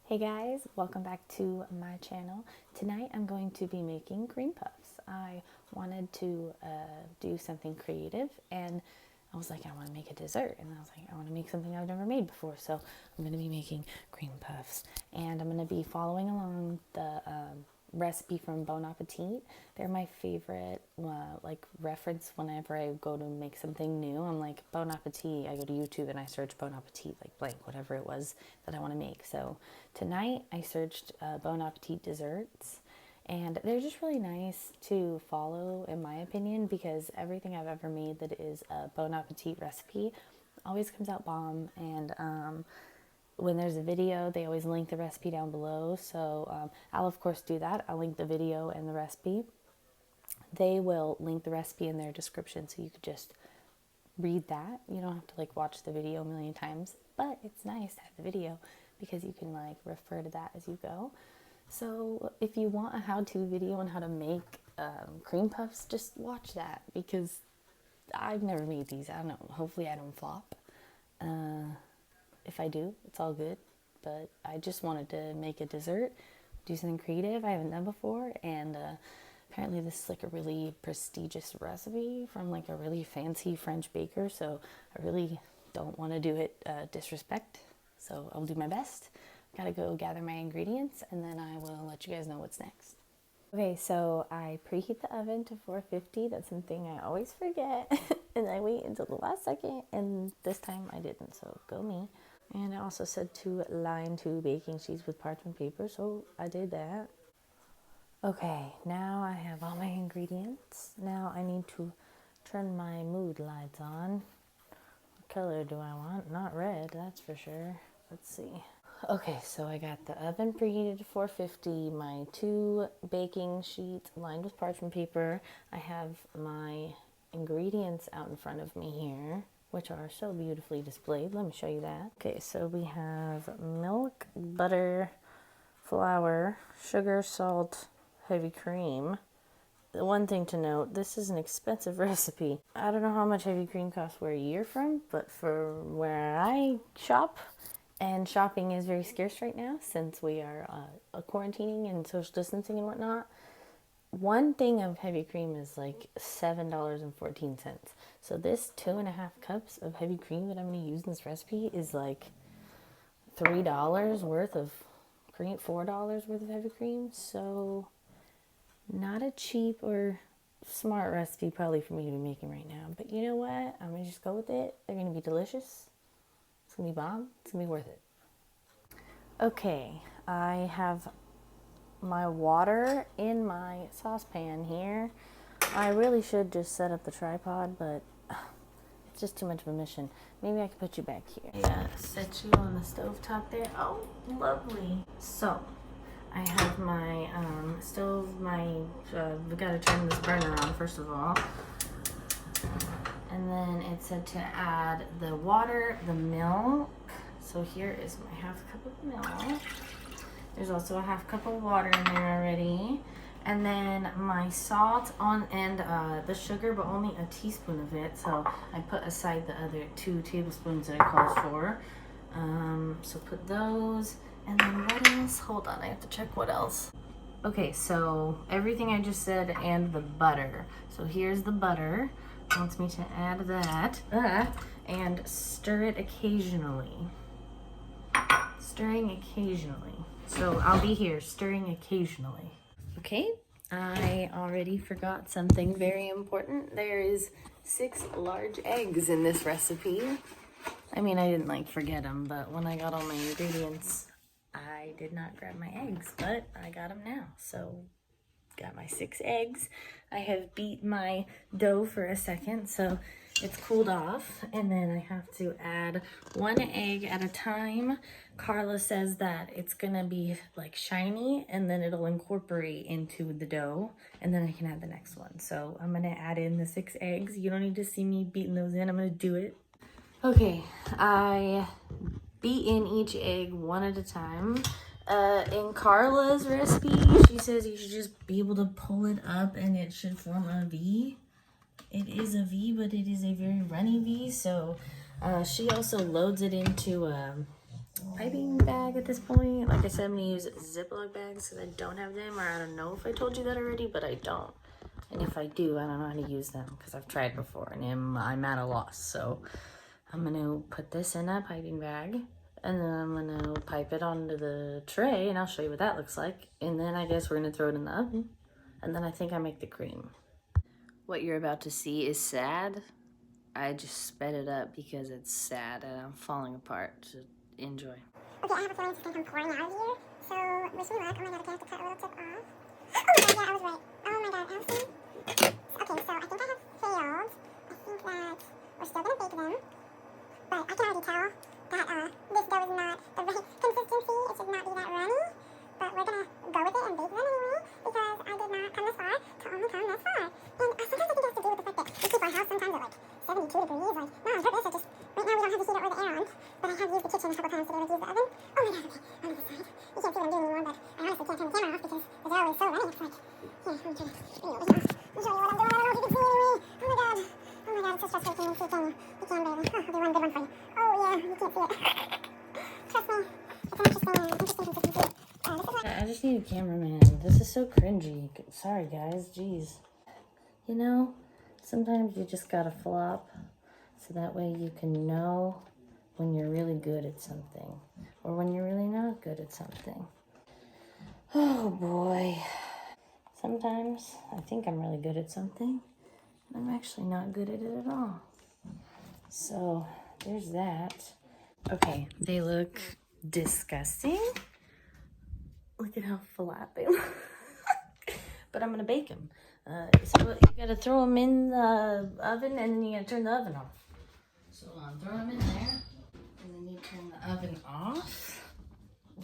Hey guys, welcome back to my channel. Tonight I'm going to be making cream puffs. I wanted to do something creative, and I was like, I want to make a dessert, and I was like, I want to make something I've never made before, so I'm going to be making cream puffs, and I'm going to be following along the recipe from Bon Appetit. They're my favorite like reference whenever I go to make something new. I'm like, Bon Appetit. I go to YouTube and I search Bon Appetit, like blank, whatever it was that I want to make. So tonight I searched Bon Appetit desserts, and they're just really nice to follow in my opinion, because everything I've ever made that is a Bon Appetit recipe always comes out bomb. And when there's a video, they always link the recipe down below. So I'll of course do that. I'll link the video and the recipe. They will link the recipe in their description, so you could just read that. You don't have to like watch the video a million times, but it's nice to have the video because you can like refer to that as you go. So if you want a how-to video on how to make cream puffs, just watch that, because I've never made these. I don't know. Hopefully I don't flop. If I do, it's all good. But I just wanted to make a dessert, do something creative I haven't done before, and apparently this is like a really prestigious recipe from like a really fancy French baker, so I really don't want to do it disrespect, so I'll do my best. Gotta go gather my ingredients, and then I will let you guys know what's next. Okay, so I preheat the oven to 450. That's something I always forget, and I wait until the last second, and this time I didn't, so go me. And I also said to line 2 baking sheets with parchment paper, so I did that. Okay, now I have all my ingredients. Now I need to turn my mood lights on. What color do I want? Not red, that's for sure. Let's see. Okay, so I got the oven preheated to 450, my 2 baking sheets lined with parchment paper. I have my ingredients out in front of me here, which are so beautifully displayed. Let me show you that. Okay, so we have milk, butter, flour, sugar, salt, heavy cream. The one thing to note, this is an expensive recipe. I don't know how much heavy cream costs where you're from, but for where I shop, and shopping is very scarce right now since we are quarantining and social distancing and whatnot. One thing of heavy cream is like $7.14. So this 2.5 cups of heavy cream that I'm going to use in this recipe is like $3 worth of cream, $4 worth of heavy cream. So not a cheap or smart recipe probably for me to be making right now. But you know what? I'm going to just go with it. They're going to be delicious. It's going to be bomb. It's going to be worth it. Okay, I have my water in my saucepan here. I really should just set up the tripod, but it's just too much of a mission. Maybe I could put you back here. Yeah, set you on the stovetop there. Oh, lovely. So, I have my stove, we gotta turn this burner on first of all. And then it said to add the water, the milk. So here is my half cup of milk. There's also a half cup of water in there already. And then my salt and the sugar, but only a teaspoon of it. So I put aside the other 2 tablespoons that I called for. So put those. And then what else? Hold on, I have to check what else. Okay, so everything I just said and the butter. So here's the butter. It wants me to add that. And stir it occasionally. Stirring occasionally. So I'll be here stirring occasionally. Okay, I already forgot something very important. There is 6 large eggs in this recipe. I mean, I didn't like forget them, but when I got all my ingredients, I did not grab my eggs, but I got them now. So got my 6 eggs. I have beat my dough for a second, so it's cooled off, and then I have to add 1 egg at a time. Carla says that it's gonna be like shiny, and then it'll incorporate into the dough, and then I can add the next one. So I'm gonna add in the 6 eggs. You don't need to see me beating those in. I'm gonna do it. Okay, I beat in each egg 1 at a time. In Carla's recipe, she says you should just be able to pull it up and it should form a V. It is a V, but it is a very runny V, so she also loads it into piping bag at this point. Like I said, I'm gonna use Ziploc bags because I don't have them, or I don't know if I told you that already, but I don't. And if I do, I don't know how to use them because I've tried before and I'm at a loss. So I'm gonna put this in that piping bag, and then I'm gonna pipe it onto the tray, and I'll show you what that looks like. And then I guess we're gonna throw it in the oven, and then I think I make the cream. What you're about to see is sad. I just sped it up because it's sad and I'm falling apart. So enjoy. Okay, I have a feeling it's gonna come pouring out of here. So, wish me luck. Oh my god, I have to cut a little tip off. Oh my god, yeah, I was right. Oh my god, Allison. Okay, so I think I have failed. I think that we're still gonna bake them. But I can already tell that this dough is not the right consistency. It should not be that runny. But we're gonna go with it and bake them anyway because I did not come this far to only come this far. And sometimes I think it has to do with the fact that we keep our house sometimes at like 72 degrees. Like, no, on purpose. I just, right now we don't have the heater or the air on. But I have used the kitchen a couple times today. Like, use the oven. Oh my god, okay. On this side. You can't see what I'm doing anymore, but I honestly can't turn the camera off because the dough is so runny. It's like, here, let me try to bring it over here. Let me show you what I'm doing. I don't know if you can see anyway. Oh my god. Oh my god, it's so stressful. You can't even see, can you? You can, baby. Oh, I'll do one good one for you. Oh yeah, you can't see it. Trust me. It's an interesting consistency. I just need a cameraman. This is so cringy. Sorry guys, jeez. You know, sometimes you just gotta flop so that way you can know when you're really good at something or when you're really not good at something. Oh boy. Sometimes I think I'm really good at something and I'm actually not good at it at all. So there's that. Okay, they look disgusting. Look at how flat they look. But I'm gonna bake them. So you gotta throw them in the oven and then you gotta turn the oven off. So throw them in there and then you turn the oven off.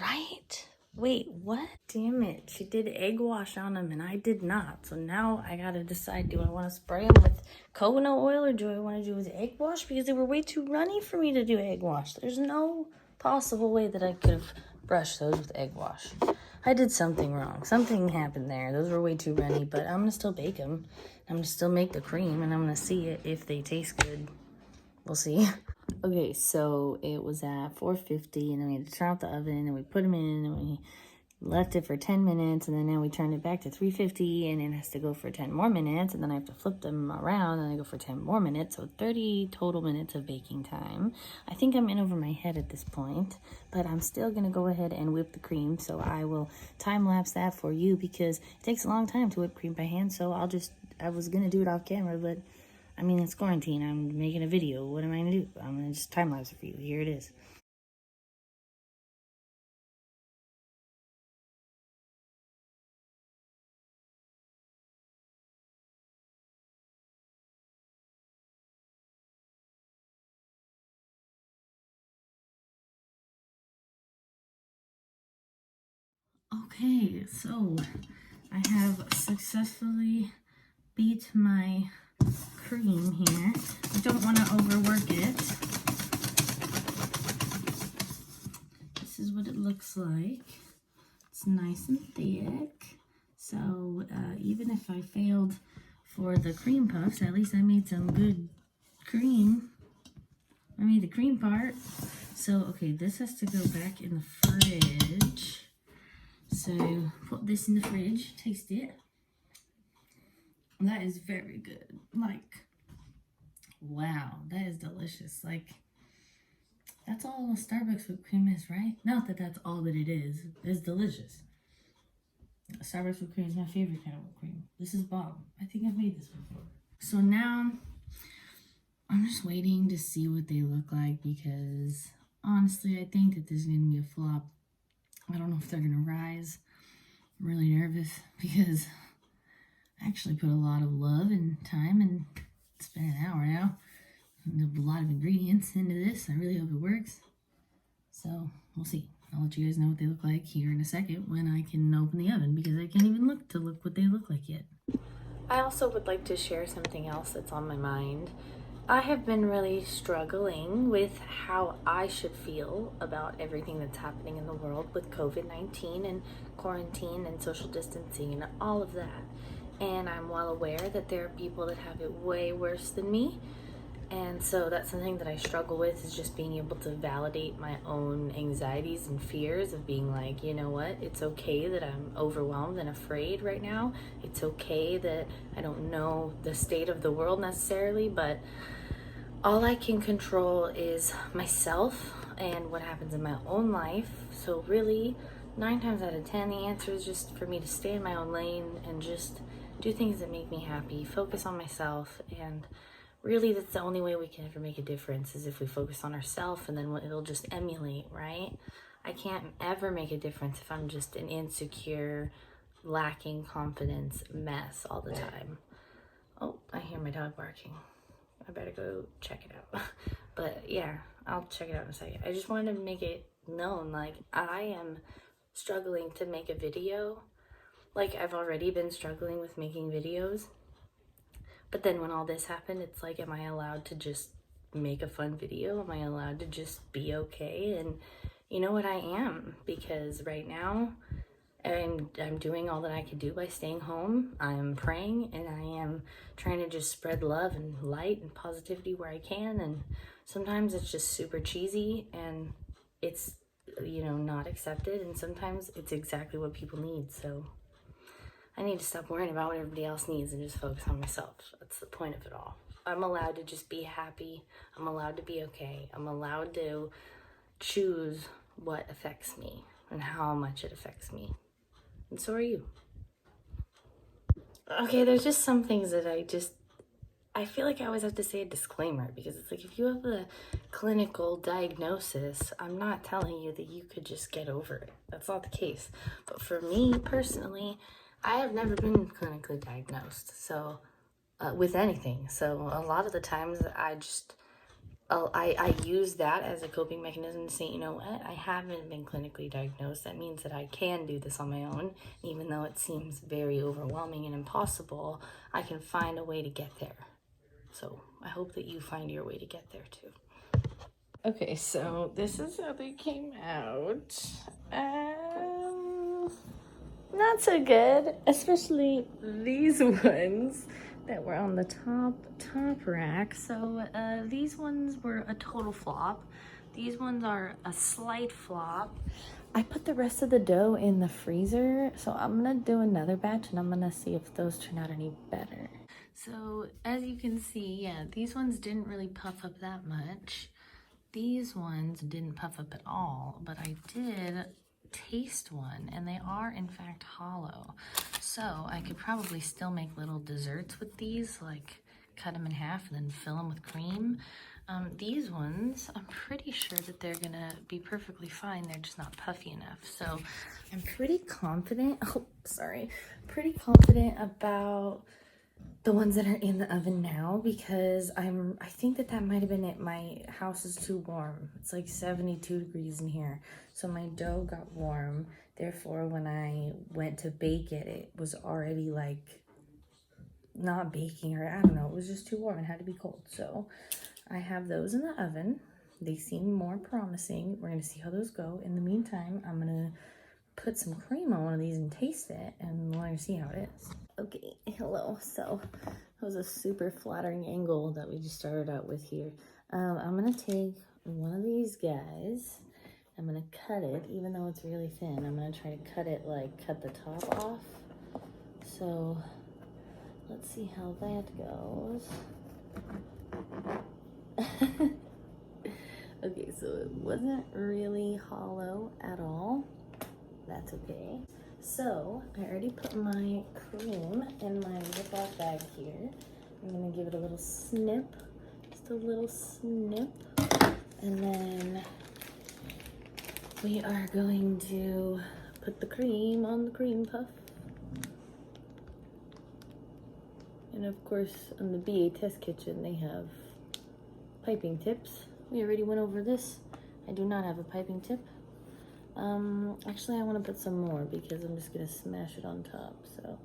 Right? Wait, what? Damn it. She did egg wash on them and I did not. So now I gotta decide, do I wanna spray them with coconut oil or do I wanna do with egg wash? Because they were way too runny for me to do egg wash. There's no possible way that I could have brushed those with egg wash. I did something wrong. Something happened there. Those were way too runny, but I'm gonna still bake them. I'm gonna still make the cream and I'm gonna see it if they taste good. We'll see. Okay, so it was at 450 and then we had to turn off the oven and we put them in and we left it for 10 minutes and then now we turned it back to 350 and it has to go for 10 more minutes and then I have to flip them around and I go for 10 more minutes. So 30 total minutes of baking time. I think I'm in over my head at this point, but I'm still gonna go ahead and whip the cream. So I will time lapse that for you because it takes a long time to whip cream by hand. So I was gonna do it off camera, but I mean, it's quarantine. I'm making a video. What am I gonna do? I'm gonna just time lapse it for you. Here it is. Okay, so I have successfully beat my cream here. I don't want to overwork it. This is what it looks like. It's nice and thick. So even if I failed for the cream puffs, at least I made some good cream. I made the cream part. So, okay, this has to go back in the fridge. So, put this in the fridge, taste it. That is very good. Like, wow, that is delicious. Like, that's all Starbucks whipped cream is, right? Not that that's all that it is. It's delicious. Starbucks whipped cream is my favorite kind of whipped cream. This is bomb. I think I've made this before. So now, I'm just waiting to see what they look like because honestly, I think that this is going to be a flop. I don't know if they're going to rise. I'm really nervous because I actually put a lot of love and time and it's been an hour now. And a lot of ingredients into this. I really hope it works. So we'll see. I'll let you guys know what they look like here in a second when I can open the oven because I can't even look what they look like yet. I also would like to share something else that's on my mind. I have been really struggling with how I should feel about everything that's happening in the world with COVID-19 and quarantine and social distancing and all of that. And I'm well aware that there are people that have it way worse than me. And so that's something that I struggle with, is just being able to validate my own anxieties and fears of being like, you know what, it's okay that I'm overwhelmed and afraid right now. It's okay that I don't know the state of the world necessarily, but all I can control is myself and what happens in my own life. So really, 9 times out of 10, the answer is just for me to stay in my own lane and just do things that make me happy, focus on myself. And really, that's the only way we can ever make a difference, is if we focus on ourselves, and then it'll just emulate, right? I can't ever make a difference if I'm just an insecure, lacking confidence mess all the time. Oh, I hear my dog barking. I better go check it out. But yeah, I'll check it out in a second. I just wanted to make it known, like, I am struggling to make a video. Like, I've already been struggling with making videos. But then when all this happened, it's like, am I allowed to just make a fun video? Am I allowed to just be okay? And you know what, I am, because right now I'm doing all that I could do by staying home. I'm praying, and I am trying to just spread love and light and positivity where I can. And sometimes it's just super cheesy and it's, you know, not accepted. And sometimes it's exactly what people need. So I need to stop worrying about what everybody else needs and just focus on myself. That's the point of it all. I'm allowed to just be happy. I'm allowed to be okay. I'm allowed to choose what affects me and how much it affects me. And so are you. Okay, there's just some things that I feel like I always have to say a disclaimer, because it's like, if you have a clinical diagnosis, I'm not telling you that you could just get over it. That's not the case. But for me personally, I have never been clinically diagnosed, so with anything. So a lot of the times I use that as a coping mechanism to say, you know what, I haven't been clinically diagnosed. That means that I can do this on my own. Even though it seems very overwhelming and impossible, I can find a way to get there. So I hope that you find your way to get there too. Okay, so this is how they came out. Not so good, especially these ones that were on the top rack. So these ones were a total flop. These ones are a slight flop. I put the rest of the dough in the freezer, so I'm gonna do another batch and I'm gonna see if those turn out any better. So as you can see, yeah, these ones didn't really puff up that much. These ones didn't puff up at all, but I did taste one, and they are in fact hollow. So I could probably still make little desserts with these, like cut them in half and then fill them with cream. These ones, I'm pretty sure that they're gonna be perfectly fine. They're just not puffy enough. So I'm pretty confident, pretty confident about the ones that are in the oven now, because I think that might have been it. My house is too warm. It's like 72 degrees in here. So my dough got warm. Therefore, when I went to bake it, it was already like not baking, or I don't know. It was just too warm. It had to be cold. So I have those in the oven. They seem more promising. We're going to see how those go. In the meantime, I'm going to put some cream on one of these and taste it, and we're going to see how it is. Okay, hello. So that was a super flattering angle that we just started out with here. I'm gonna take one of these guys. I'm gonna cut it, even though it's really thin. I'm gonna try to cut it, like cut the top off. So let's see how that goes. Okay, so it wasn't really hollow at all. That's okay. So I already put my cream in my Ziploc bag here. I'm gonna give it a little snip, just a little snip. And then we are going to put the cream on the cream puff. And of course, on the BA Test Kitchen, they have piping tips. We already went over this. I do not have a piping tip. Actually, I want to put some more because I'm just going to smash it on top. So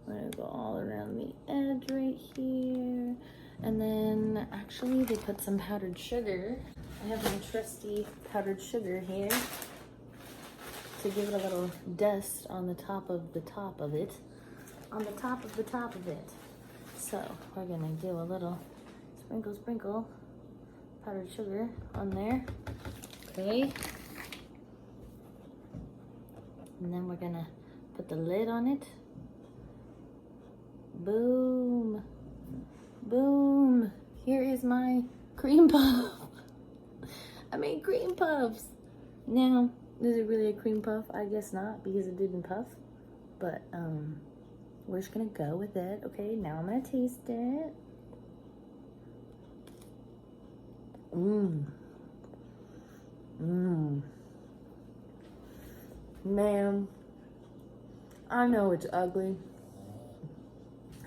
we're going to go all around the edge right here. And then actually they put some powdered sugar. I have my trusty powdered sugar here to give it a little dust on the top of the top of it. On the top of the top of it. So we're going to do a little Sprinkle, sprinkle powdered sugar on there. Okay. And then we're gonna put the lid on it. Boom. Boom. Here is my cream puff. I made cream puffs. Now, is it really a cream puff? I guess not, because it didn't puff. But we're just gonna go with it. Okay, now I'm gonna taste it. Mmm. Mmm. Man, I know it's ugly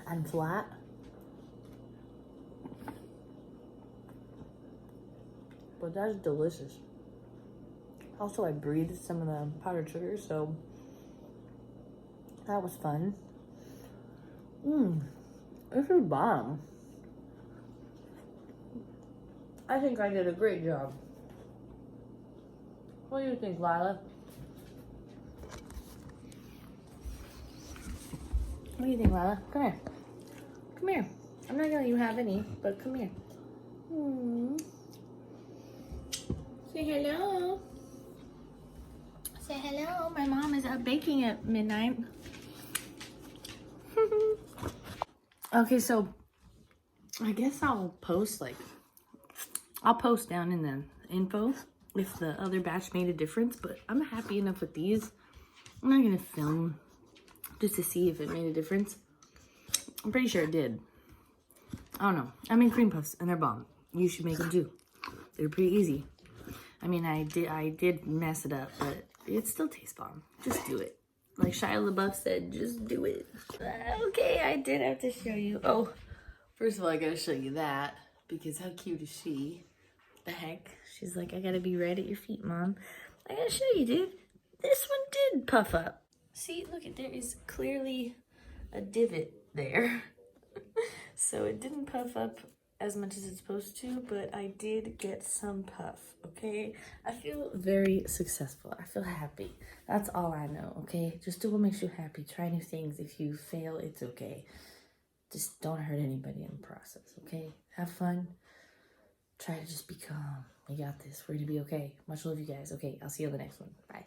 and flat, but that's delicious. Also, I breathed some of the powdered sugar, so that was fun. This is bomb. I think I did a great job. What do you think, Lila? What do you think, Lila? Come here. Come here. I'm not gonna let you have any, but come here. Say hello. Say hello. My mom is up baking at midnight. Okay, so I guess I'll post down in the info if the other batch made a difference, but I'm happy enough with these. I'm not gonna film just to see if it made a difference. I'm pretty sure it did. I don't know. I made cream puffs and they're bomb. You should make them too. They're pretty easy. I mean, I did mess it up, but it still tastes bomb. Just do it. Like Shia LaBeouf said, just do it. Okay, I did have to show you. Oh, first of all, I gotta show you that because how cute is she? The heck? She's like, I gotta be right at your feet, Mom. I gotta show you, dude. This one did puff up. See, look, there is clearly a divot there. So it didn't puff up as much as it's supposed to, but I did get some puff, okay? I feel very successful. I feel happy. That's all I know, okay? Just do what makes you happy. Try new things. If you fail, it's okay. Just don't hurt anybody in the process, okay? Have fun. Try to just be calm. We got this. We're gonna be okay. Much love, you guys. Okay, I'll see you on the next one. Bye.